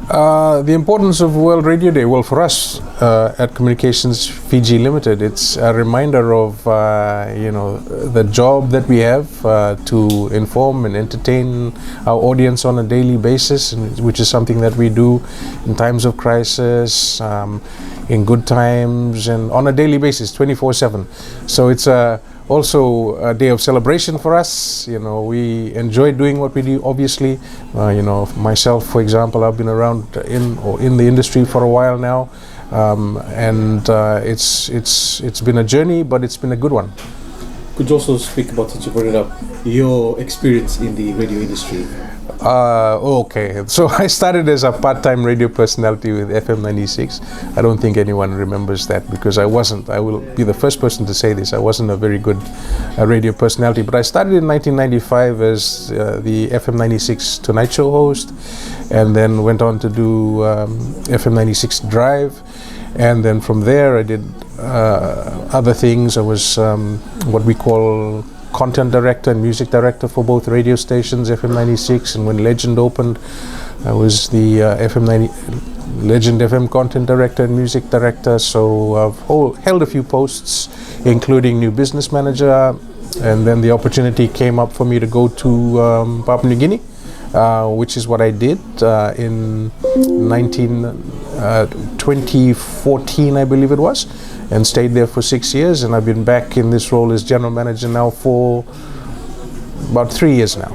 The importance of World Radio Day. Well, for us at Communications Fiji Limited, it's a reminder of the job that we have to inform and entertain our audience on a daily basis, which is something that we do in times of crisis, in good times, and on a daily basis, 24/7. So it's also a day of celebration for us. We enjoy doing what we do. Obviously, myself, for example, I've been around in the industry for a while now, and it's been a journey, but it's been a good one. Could you also speak about, since you brought it up, your experience in the radio industry? Okay, so I started as a part-time radio personality with FM 96. I don't think anyone remembers that, because I will be the first person to say this, I wasn't a very good radio personality, but I started in 1995 as the FM 96 Tonight Show host, and then went on to do FM 96 Drive, and then from there I did other things. I was what we call content director and music director for both radio stations, FM 96, and when Legend opened, I was the Legend FM content director and music director. So I've held a few posts, including new business manager, and then the opportunity came up for me to go to Papua New Guinea, which is what I did in 2014, I believe it was, and stayed there for 6 years, and I've been back in this role as general manager now for about 3 years now.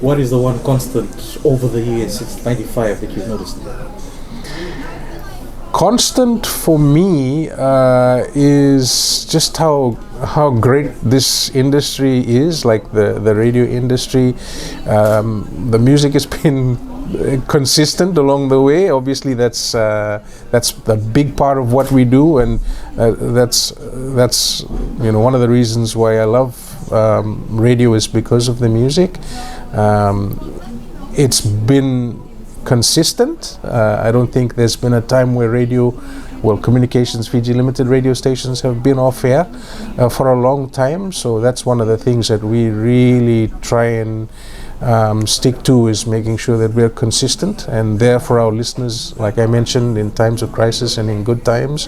What is the one constant over the years since 95 that you've noticed? Constant for me is just how great this industry is, like the radio industry. The music has been consistent along the way. Obviously, that's a big part of what we do, and that's one of the reasons why I love radio, is because of the music. It's been consistent. I don't think there's been a time where Communications Fiji Limited radio stations have been off air for a long time. So that's one of the things that we really try and stick to, is making sure that we're consistent and there for our listeners, like I mentioned, in times of crisis and in good times.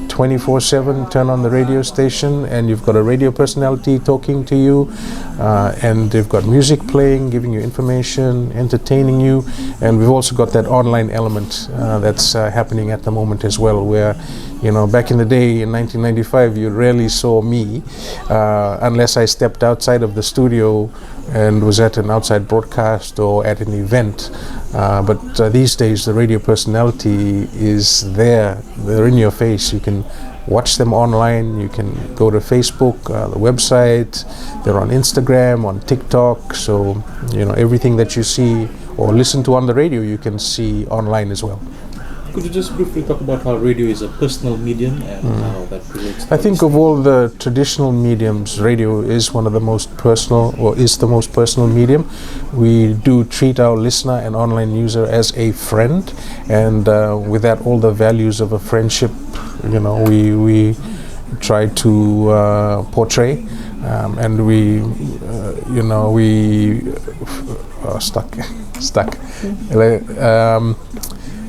24/7, turn on the radio station and you've got a radio personality talking to you, and they've got music playing, giving you information, entertaining you, and we've also got that online element that's happening at the moment as well, where back in the day in 1995 you rarely saw me unless I stepped outside of the studio and was at an outside broadcast or at an event. But these days the radio personality is there. They're in your face. You can watch them online. You can go to Facebook, the website. They're on Instagram, on TikTok. So everything that you see or listen to on the radio, you can see online as well. Could you just briefly talk about how radio is a personal medium and how that relates to I think of all the traditional mediums, radio is one of the most personal, or is the most personal medium. We do treat our listener and online user as a friend, and with that, all the values of a friendship, we try to portray, and we stuck.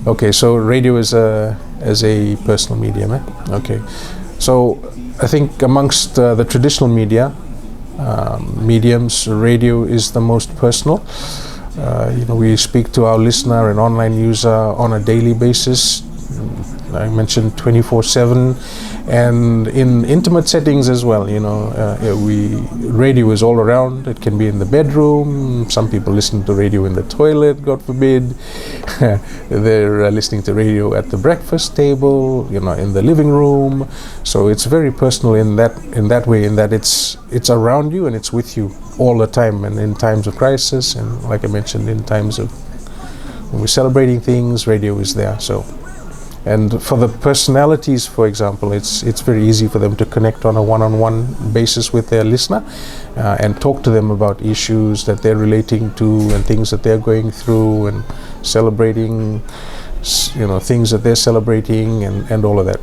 Okay, so radio is as a personal medium. Okay, so I think amongst the traditional mediums, radio is the most personal. We speak to our listener and online user on a daily basis. I mentioned 24/7, and in intimate settings as well. Radio is all around. It can be in the bedroom. Some people listen to radio in the toilet, God forbid. They're listening to radio at the breakfast table, in the living room. So it's very personal in that way, in that it's around you and it's with you all the time, and in times of crisis, and like I mentioned, in times of when we're celebrating things, radio is there. So. And for the personalities, for example, it's very easy for them to connect on a one-on-one basis with their listener and talk to them about issues that they're relating to and things that they're going through, and celebrating, things that they're celebrating, and all of that.